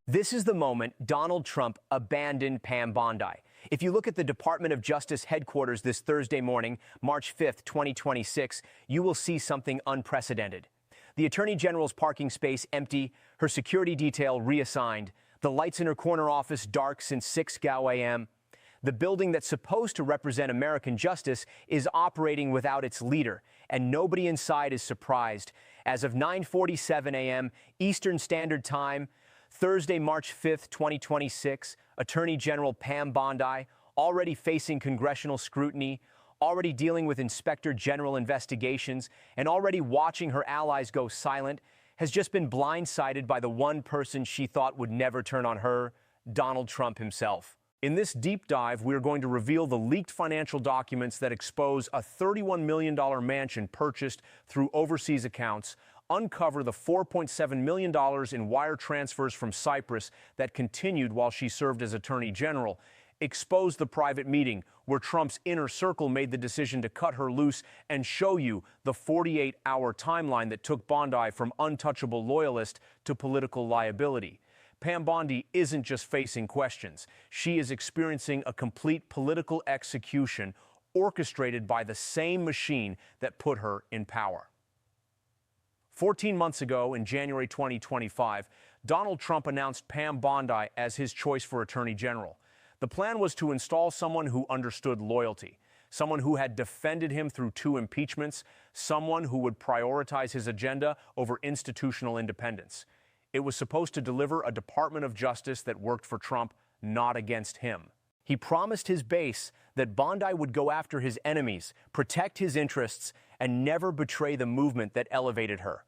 This is the moment Donald Trump abandoned Pam Bondi. If you look at the Department of Justice headquarters this Thursday morning, March 5th, 2026, you will see something unprecedented. The Attorney General's parking space empty, her security detail reassigned, the lights in her corner office dark since 6 a.m. The building that's supposed to represent American justice is operating without its leader, and nobody inside is surprised. As of 9:47 a.m. Eastern Standard Time, Thursday, March 5th, 2026, Attorney General Pam Bondi, already facing congressional scrutiny, already dealing with Inspector General investigations, and already watching her allies go silent, has just been blindsided by the one person she thought would never turn on her, Donald Trump himself. In this deep dive, we are going to reveal the leaked financial documents that expose a $31 million mansion purchased through overseas accounts, uncover the $4.7 million in wire transfers from Cyprus that continued while she served as Attorney General, expose the private meeting where Trump's inner circle made the decision to cut her loose, and show you the 48-hour timeline that took Bondi from untouchable loyalist to political liability. Pam Bondi isn't just facing questions. She is experiencing a complete political execution orchestrated by the same machine that put her in power. 14 months ago, in January 2025, Donald Trump announced Pam Bondi as his choice for Attorney General. The plan was to install someone who understood loyalty, someone who had defended him through 2 impeachments, someone who would prioritize his agenda over institutional independence. It was supposed to deliver a Department of Justice that worked for Trump, not against him. He promised his base that Bondi would go after his enemies, protect his interests, and never betray the movement that elevated her.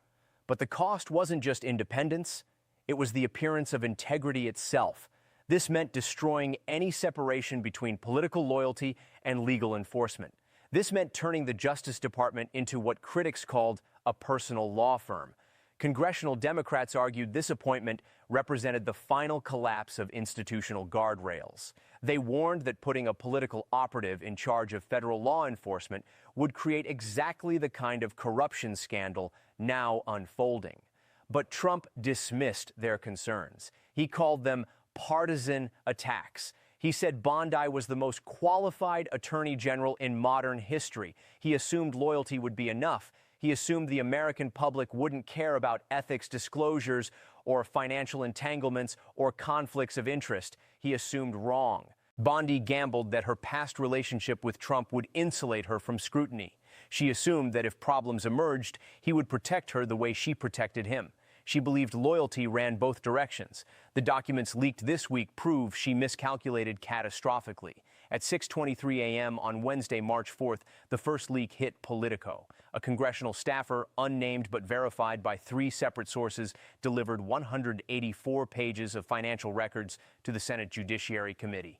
But the cost wasn't just independence, it was the appearance of integrity itself. This meant destroying any separation between political loyalty and legal enforcement. This meant turning the Justice Department into what critics called a personal law firm. Congressional Democrats argued this appointment represented the final collapse of institutional guardrails. They warned that putting a political operative in charge of federal law enforcement would create exactly the kind of corruption scandal now unfolding. But Trump dismissed their concerns. He called them partisan attacks. He said Bondi was the most qualified attorney general in modern history. He assumed loyalty would be enough. He assumed the American public wouldn't care about ethics disclosures or financial entanglements or conflicts of interest. He assumed wrong. Bondi gambled that her past relationship with Trump would insulate her from scrutiny. She assumed that if problems emerged, he would protect her the way she protected him. She believed loyalty ran both directions. The documents leaked this week prove she miscalculated catastrophically. At 6:23 a.m. on Wednesday, March 4th, the first leak hit Politico. A congressional staffer, unnamed but verified by 3 separate sources, delivered 184 pages of financial records to the Senate Judiciary Committee.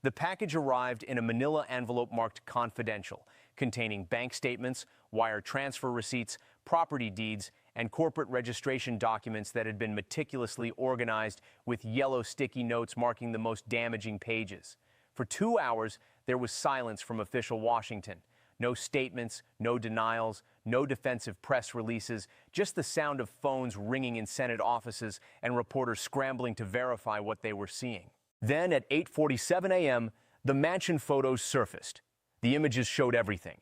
The package arrived in a manila envelope marked confidential, containing bank statements, wire transfer receipts, property deeds, and corporate registration documents that had been meticulously organized with yellow sticky notes marking the most damaging pages. For 2 hours, there was silence from official Washington. No statements, no denials, no defensive press releases, just the sound of phones ringing in Senate offices and reporters scrambling to verify what they were seeing. Then at 8:47 a.m., the mansion photos surfaced. The images showed everything.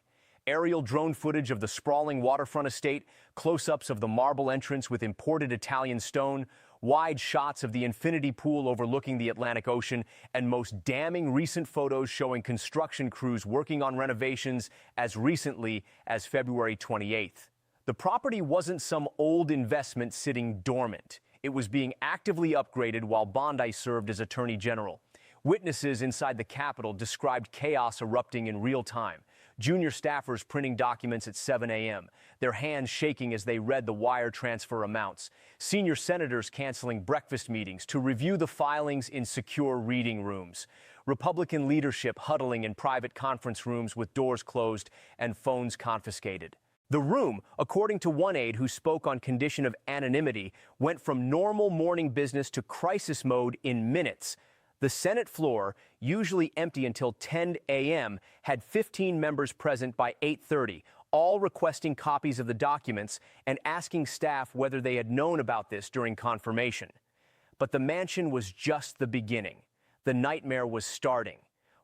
Aerial drone footage of the sprawling waterfront estate, close-ups of the marble entrance with imported Italian stone, wide shots of the infinity pool overlooking the Atlantic Ocean, and most damning recent photos showing construction crews working on renovations as recently as February 28th. The property wasn't some old investment sitting dormant. It was being actively upgraded while Bondi served as Attorney General. Witnesses inside the Capitol described chaos erupting in real time. Junior staffers printing documents at 7 a.m., their hands shaking as they read the wire transfer amounts. Senior senators canceling breakfast meetings to review the filings in secure reading rooms. Republican leadership huddling in private conference rooms with doors closed and phones confiscated. The room, according to one aide who spoke on condition of anonymity, went from normal morning business to crisis mode in minutes. The Senate floor, usually empty until 10 a.m., had 15 members present by 8:30, all requesting copies of the documents and asking staff whether they had known about this during confirmation. But the mansion was just the beginning. The nightmare was starting.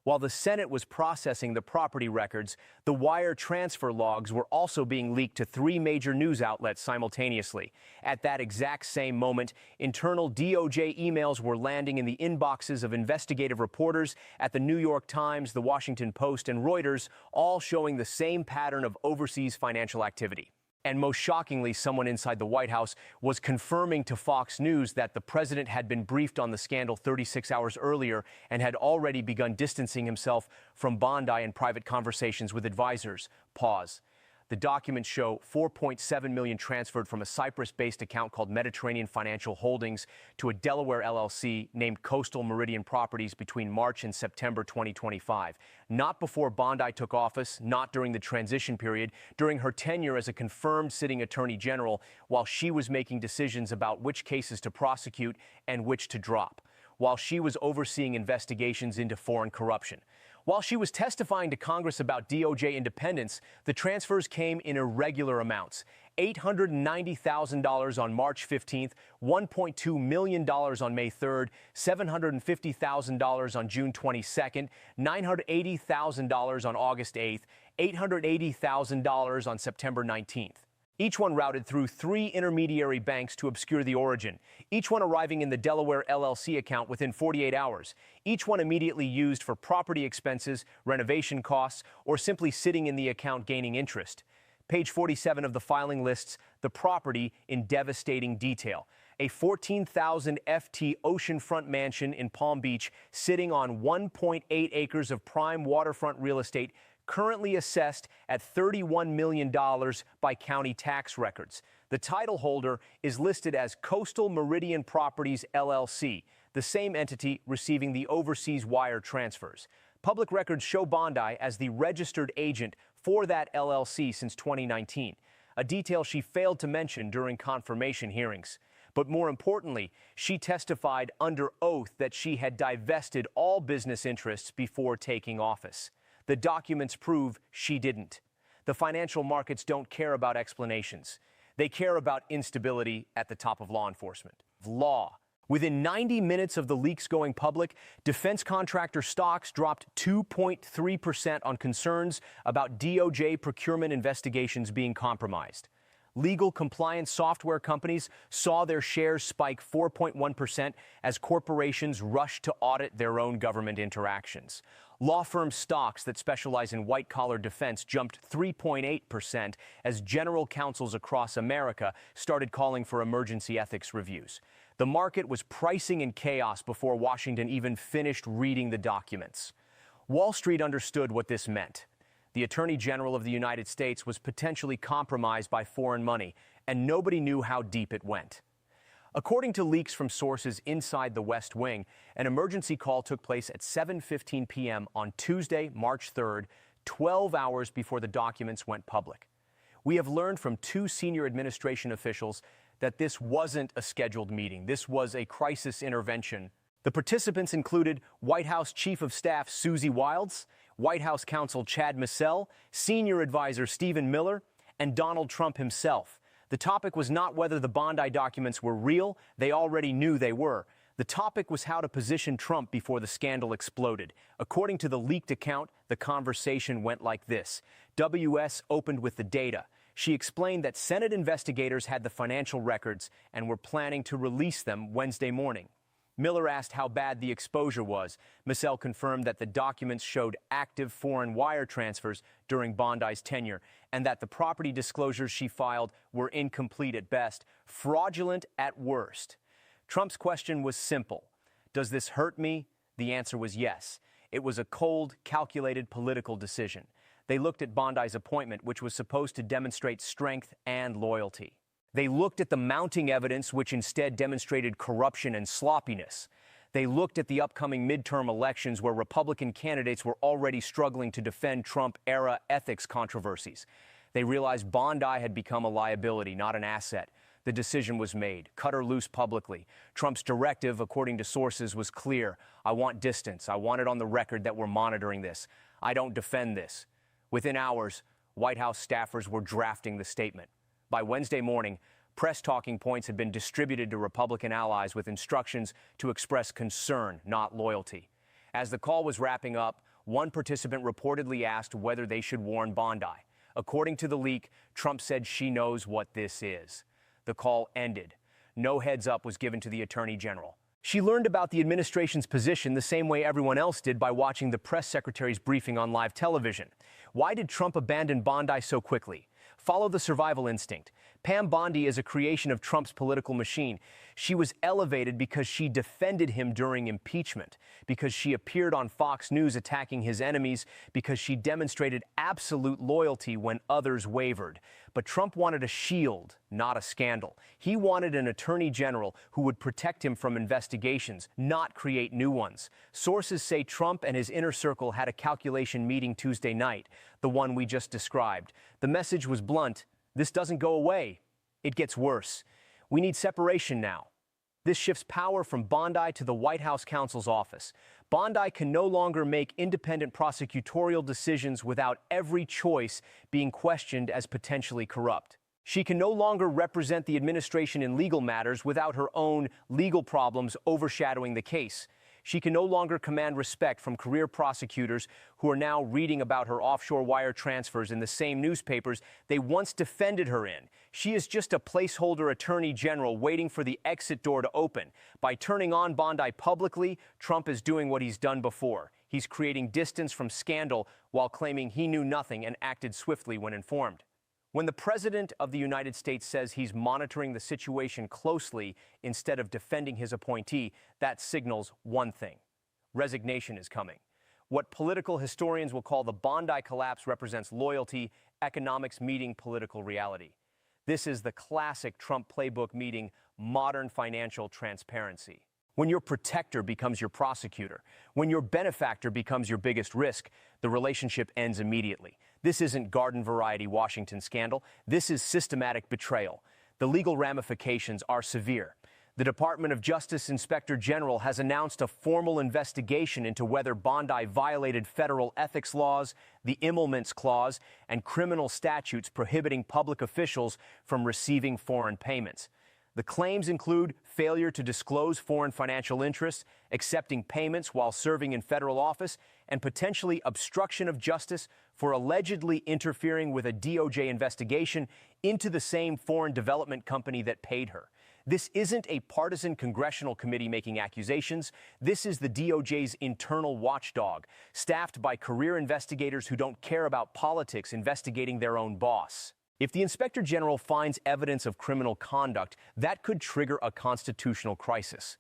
While the Senate was processing the property records, the wire transfer logs were also being leaked to 3 major news outlets simultaneously. At that exact same moment, internal DOJ emails were landing in the inboxes of investigative reporters at the New York Times, the Washington Post, and Reuters, all showing the same pattern of overseas financial activity. And most shockingly, someone inside the White House was confirming to Fox News that the president had been briefed on the scandal 36 hours earlier and had already begun distancing himself from Bondi in private conversations with advisors. Pause. The documents show $4.7 million transferred from a Cyprus-based account called Mediterranean Financial Holdings to a Delaware LLC named Coastal Meridian Properties between March and September 2025. Not before Bondi took office, not during the transition period, during her tenure as a confirmed sitting attorney general, while she was making decisions about which cases to prosecute and which to drop, while she was overseeing investigations into foreign corruption. While she was testifying to Congress about DOJ independence, the transfers came in irregular amounts. $890,000 on March 15th, $1.2 million on May 3rd, $750,000 on June 22nd, $980,000 on August 8th, $880,000 on September 19th. Each one routed through 3 intermediary banks to obscure the origin, each one arriving in the Delaware LLC account within 48 hours, each one immediately used for property expenses, renovation costs, or simply sitting in the account gaining interest. Page 47 of the filing lists the property in devastating detail. A 14,000 FT oceanfront mansion in Palm Beach sitting on 1.8 acres of prime waterfront real estate, currently assessed at $31 million by county tax records. The title holder is listed as Coastal Meridian Properties, LLC, the same entity receiving the overseas wire transfers. Public records show Bondi as the registered agent for that LLC since 2019, a detail she failed to mention during confirmation hearings. But more importantly, she testified under oath that she had divested all business interests before taking office. The documents prove she didn't. The financial markets don't care about explanations. They care about instability at the top of law enforcement. Law. Within 90 minutes of the leaks going public, defense contractor stocks dropped 2.3% on concerns about DOJ procurement investigations being compromised. Legal compliance software companies saw their shares spike 4.1% as corporations rushed to audit their own government interactions. Law firm stocks that specialize in white-collar defense jumped 3.8% as general counsels across America started calling for emergency ethics reviews. The market was pricing in chaos before Washington even finished reading the documents. Wall Street understood what this meant. The Attorney General of the United States was potentially compromised by foreign money, and nobody knew how deep it went. According to leaks from sources inside the West Wing, an emergency call took place at 7:15 p.m. on Tuesday, March 3rd, 12 hours before the documents went public. We have learned from 2 senior administration officials that this wasn't a scheduled meeting. This was a crisis intervention. The participants included White House Chief of Staff Susie Wiles, White House counsel Chad Missel, senior advisor Stephen Miller, and Donald Trump himself. The topic was not whether the Bondi documents were real. They already knew they were. The topic was how to position Trump before the scandal exploded. According to the leaked account, the conversation went like this. WS opened with the data. She explained that Senate investigators had the financial records and were planning to release them Wednesday morning. Miller asked how bad the exposure was. Missel confirmed that the documents showed active foreign wire transfers during Bondi's tenure and that the property disclosures she filed were incomplete at best, fraudulent at worst. Trump's question was simple. Does this hurt me? The answer was yes. It was a cold, calculated political decision. They looked at Bondi's appointment, which was supposed to demonstrate strength and loyalty. They looked at the mounting evidence, which instead demonstrated corruption and sloppiness. They looked at the upcoming midterm elections where Republican candidates were already struggling to defend Trump-era ethics controversies. They realized Bondi had become a liability, not an asset. The decision was made. Cut her loose publicly. Trump's directive, according to sources, was clear. I want distance. I want it on the record that we're monitoring this. I don't defend this. Within hours, White House staffers were drafting the statement. By Wednesday morning, Press talking points had been distributed to Republican allies with instructions to express concern, not loyalty. As the call was wrapping up, one participant reportedly asked whether they should warn Bondi. According to the leak, Trump said she knows what this is. The call ended. No heads up was given to the Attorney General. She learned about the administration's position the same way everyone else did, by watching the press secretary's briefing on live television. Why did Trump abandon Bondi so quickly? Follow the survival instinct. Pam Bondi is a creation of Trump's political machine. She was elevated because she defended him during impeachment, because she appeared on Fox News attacking his enemies, because she demonstrated absolute loyalty when others wavered. But Trump wanted a shield, not a scandal. He wanted an attorney general who would protect him from investigations, not create new ones. Sources say Trump and his inner circle had a calculation meeting Tuesday night, the one we just described. The message was blunt. This doesn't go away. It gets worse. We need separation now. This shifts power from Bondi to the White House counsel's office. Bondi can no longer make independent prosecutorial decisions without every choice being questioned as potentially corrupt. She can no longer represent the administration in legal matters without her own legal problems overshadowing the case. She can no longer command respect from career prosecutors who are now reading about her offshore wire transfers in the same newspapers they once defended her in. She is just a placeholder attorney general waiting for the exit door to open. By turning on Bondi publicly, Trump is doing what he's done before. He's creating distance from scandal while claiming he knew nothing and acted swiftly when informed. When the President of the United States says he's monitoring the situation closely instead of defending his appointee, that signals one thing: resignation is coming. What political historians will call the Bondi collapse represents loyalty, economics meeting political reality. This is the classic Trump playbook meeting modern financial transparency. When your protector becomes your prosecutor, when your benefactor becomes your biggest risk, the relationship ends immediately. This isn't garden variety Washington scandal. This is systematic betrayal. The legal ramifications are severe. The Department of Justice Inspector General has announced a formal investigation into whether Bondi violated federal ethics laws, the Emoluments Clause, and criminal statutes prohibiting public officials from receiving foreign payments. The claims include failure to disclose foreign financial interests, accepting payments while serving in federal office, and potentially obstruction of justice for allegedly interfering with a DOJ investigation into the same foreign development company that paid her. This isn't a partisan congressional committee making accusations. This is the DOJ's internal watchdog, staffed by career investigators who don't care about politics investigating their own boss. If the Inspector General finds evidence of criminal conduct, that could trigger a constitutional crisis.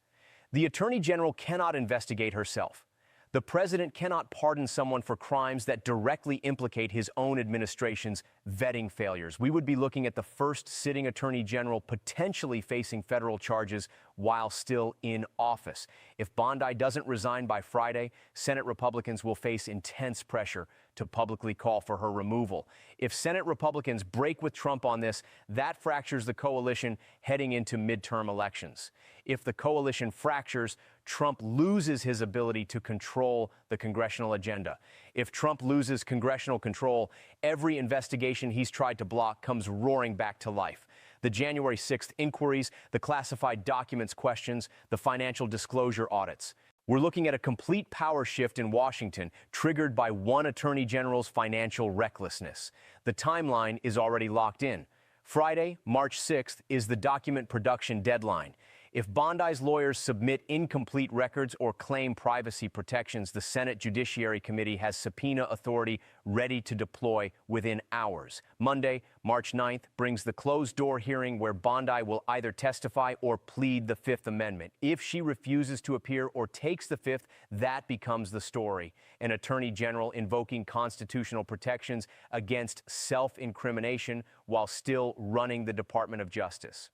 The Attorney General cannot investigate herself. The President cannot pardon someone for crimes that directly implicate his own administration's vetting failures. We would be looking at the first sitting Attorney General potentially facing federal charges while still in office. If Bondi doesn't resign by Friday, Senate Republicans will face intense pressure to publicly call for her removal. If Senate Republicans break with Trump on this, that fractures the coalition heading into midterm elections. If the coalition fractures, Trump loses his ability to control the congressional agenda. If Trump loses congressional control, every investigation he's tried to block comes roaring back to life. The January 6th inquiries, the classified documents questions, the financial disclosure audits. We're looking at a complete power shift in Washington, triggered by one attorney general's financial recklessness. The timeline is already locked in. Friday, March 6th, is the document production deadline. If Bondi's lawyers submit incomplete records or claim privacy protections, the Senate Judiciary Committee has subpoena authority ready to deploy within hours. Monday, March 9th, brings the closed-door hearing where Bondi will either testify or plead the Fifth Amendment. If she refuses to appear or takes the Fifth, that becomes the story: an attorney general invoking constitutional protections against self-incrimination while still running the Department of Justice.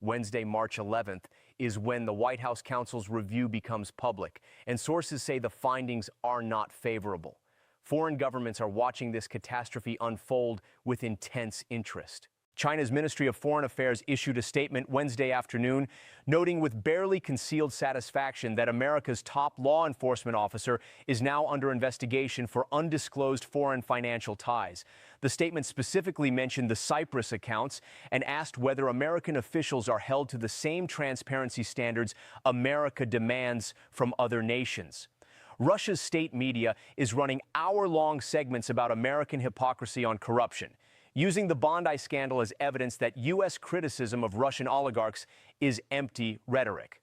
Wednesday, March 11th, is when the White House counsel's review becomes public, and sources say the findings are not favorable. Foreign governments are watching this catastrophe unfold with intense interest. China's Ministry of Foreign Affairs issued a statement Wednesday afternoon, noting with barely concealed satisfaction that America's top law enforcement officer is now under investigation for undisclosed foreign financial ties. The statement specifically mentioned the Cyprus accounts and asked whether American officials are held to the same transparency standards America demands from other nations. Russia's state media is running hour-long segments about American hypocrisy on corruption, using the Bondi scandal as evidence that U.S. criticism of Russian oligarchs is empty rhetoric.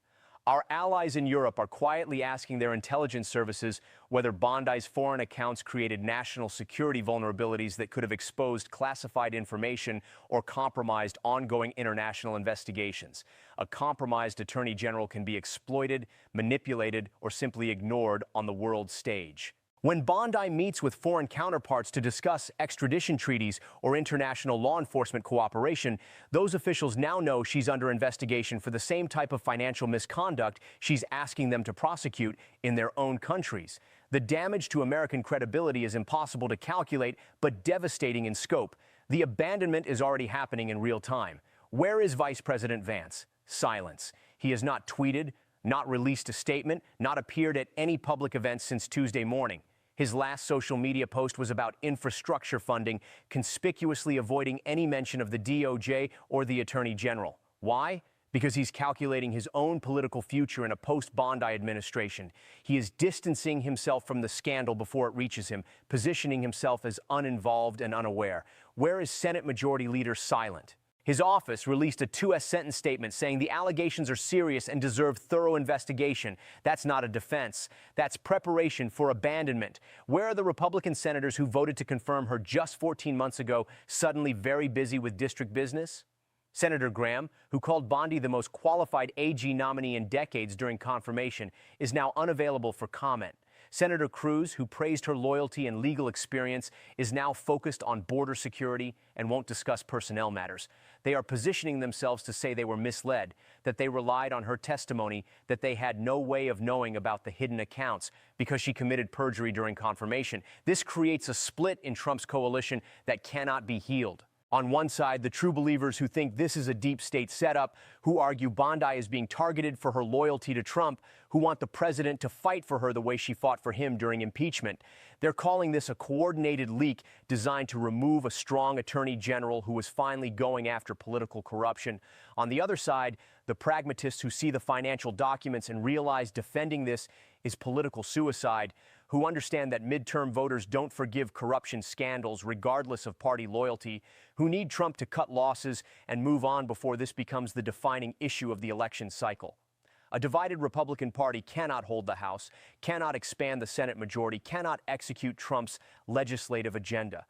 Our allies in Europe are quietly asking their intelligence services whether Bondi's foreign accounts created national security vulnerabilities that could have exposed classified information or compromised ongoing international investigations. A compromised attorney general can be exploited, manipulated, or simply ignored on the world stage. When Bondi meets with foreign counterparts to discuss extradition treaties or international law enforcement cooperation, those officials now know she's under investigation for the same type of financial misconduct she's asking them to prosecute in their own countries. The damage to American credibility is impossible to calculate, but devastating in scope. The abandonment is already happening in real time. Where is Vice President Vance? Silence. He has not tweeted, not released a statement, not appeared at any public events since Tuesday morning. His last social media post was about infrastructure funding, conspicuously avoiding any mention of the DOJ or the Attorney General. Why? Because he's calculating his own political future in a post-Bondi administration. He is distancing himself from the scandal before it reaches him, positioning himself as uninvolved and unaware. Where is Senate Majority Leader silent? His office released a 2-sentence statement saying the allegations are serious and deserve thorough investigation. That's not a defense. That's preparation for abandonment. Where are the Republican senators who voted to confirm her just 14 months ago, suddenly very busy with district business? Senator Graham, who called Bondi the most qualified AG nominee in decades during confirmation, is now unavailable for comment. Senator Cruz, who praised her loyalty and legal experience, is now focused on border security and won't discuss personnel matters. They are positioning themselves to say they were misled, that they relied on her testimony, that they had no way of knowing about the hidden accounts because she committed perjury during confirmation. This creates a split in Trump's coalition that cannot be healed. On one side, the true believers who think this is a deep state setup, who argue Bondi is being targeted for her loyalty to Trump, who want the president to fight for her the way she fought for him during impeachment. They're calling this a coordinated leak designed to remove a strong attorney general who was finally going after political corruption. On the other side, the pragmatists who see the financial documents and realize defending this is political suicide, who understand that midterm voters don't forgive corruption scandals regardless of party loyalty, who need Trump to cut losses and move on before this becomes the defining issue of the election cycle. A divided Republican Party cannot hold the House, cannot expand the Senate majority, cannot execute Trump's legislative agenda.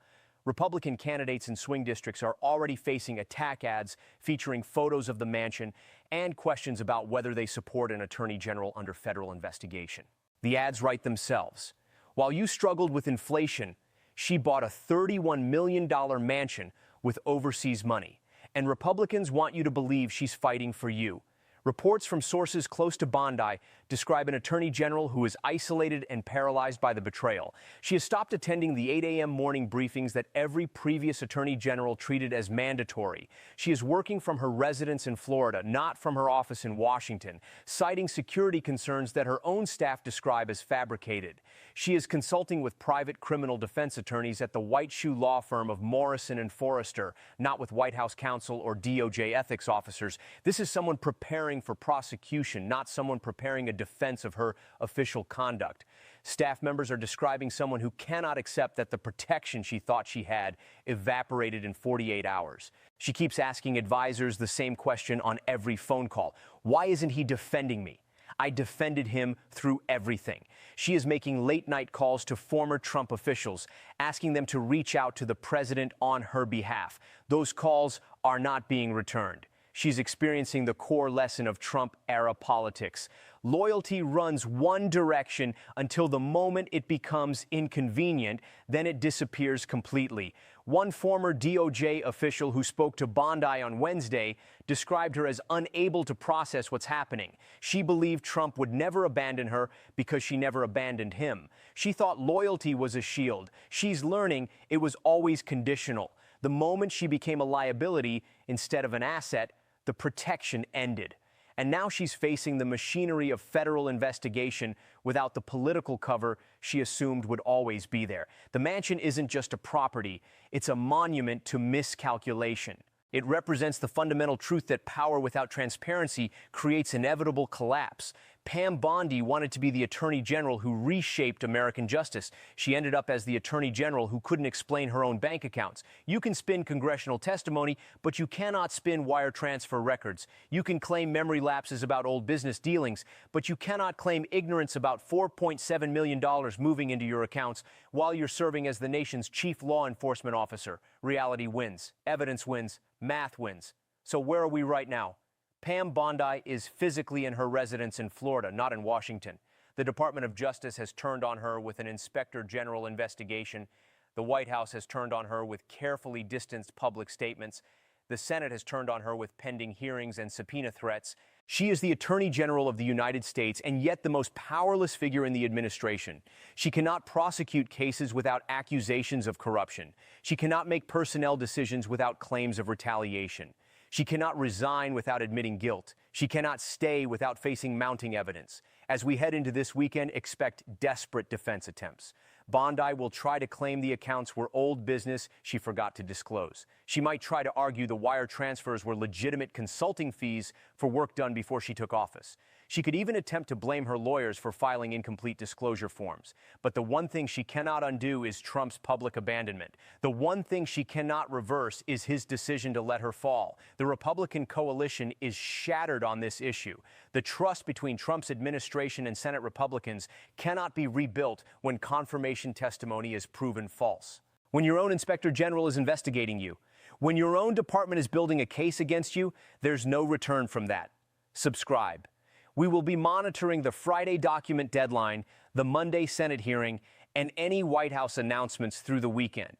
Republican candidates in swing districts are already facing attack ads featuring photos of the mansion and questions about whether they support an attorney general under federal investigation. The ads write themselves. While you struggled with inflation, she bought a $31 million mansion with overseas money. And Republicans want you to believe she's fighting for you. Reports from sources close to Bondi describe an attorney general who is isolated and paralyzed by the betrayal. She has stopped attending the 8 a.m. morning briefings that every previous attorney general treated as mandatory. She is working from her residence in Florida, not from her office in Washington, citing security concerns that her own staff describe as fabricated. She is consulting with private criminal defense attorneys at the white shoe law firm of Morrison and Forrester, not with White House counsel or DOJ ethics officers. This is someone preparing for prosecution, not someone preparing a defense of her official conduct. Staff members are describing someone who cannot accept that the protection she thought she had evaporated in 48 hours. She keeps asking advisors the same question on every phone call. Why isn't he defending me? I defended him through everything. She is making late-night calls to former Trump officials, asking them to reach out to the president on her behalf. Those calls are not being returned. She's experiencing the core lesson of Trump-era politics. Loyalty runs one direction until the moment it becomes inconvenient, then it disappears completely. One former DOJ official who spoke to Bondi on Wednesday described her as unable to process what's happening. She believed Trump would never abandon her because she never abandoned him. She thought loyalty was a shield. She's learning it was always conditional. The moment she became a liability instead of an asset, the protection ended. And now she's facing the machinery of federal investigation without the political cover she assumed would always be there. The mansion isn't just a property, it's a monument to miscalculation. It represents the fundamental truth that power without transparency creates inevitable collapse. Pam Bondi wanted to be the Attorney General who reshaped American justice. She ended up as the Attorney General who couldn't explain her own bank accounts. You can spin congressional testimony, but you cannot spin wire transfer records. You can claim memory lapses about old business dealings, but you cannot claim ignorance about $4.7 million moving into your accounts while you're serving as the nation's chief law enforcement officer. Reality wins. Evidence wins. Math wins. So where are we right now? Pam Bondi is physically in her residence in Florida, not in Washington. The Department of Justice has turned on her with an Inspector General investigation. The White House has turned on her with carefully distanced public statements. The Senate has turned on her with pending hearings and subpoena threats. She is the Attorney General of the United States and yet the most powerless figure in the administration. She cannot prosecute cases without accusations of corruption. She cannot make personnel decisions without claims of retaliation. She cannot resign without admitting guilt. She cannot stay without facing mounting evidence. As we head into this weekend, expect desperate defense attempts. Bondi will try to claim the accounts were old business she forgot to disclose. She might try to argue the wire transfers were legitimate consulting fees for work done before she took office. She could even attempt to blame her lawyers for filing incomplete disclosure forms. But the one thing she cannot undo is Trump's public abandonment. The one thing she cannot reverse is his decision to let her fall. The Republican coalition is shattered on this issue. The trust between Trump's administration and Senate Republicans cannot be rebuilt when confirmation testimony is proven false. When your own Inspector General is investigating you, when your own department is building a case against you, there's no return from that. Subscribe. We will be monitoring the Friday document deadline, the Monday Senate hearing, and any White House announcements through the weekend.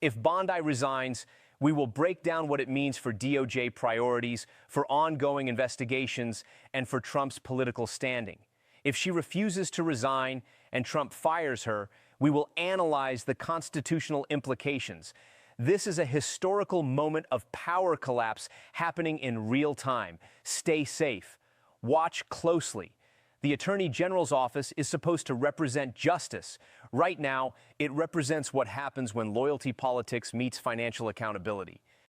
If Bondi resigns, we will break down what it means for DOJ priorities, for ongoing investigations, and for Trump's political standing. If she refuses to resign and Trump fires her, we will analyze the constitutional implications. This is a historical moment of power collapse happening in real time. Stay safe. Watch closely. The Attorney General's office is supposed to represent justice. Right now, it represents what happens when loyalty politics meets financial accountability.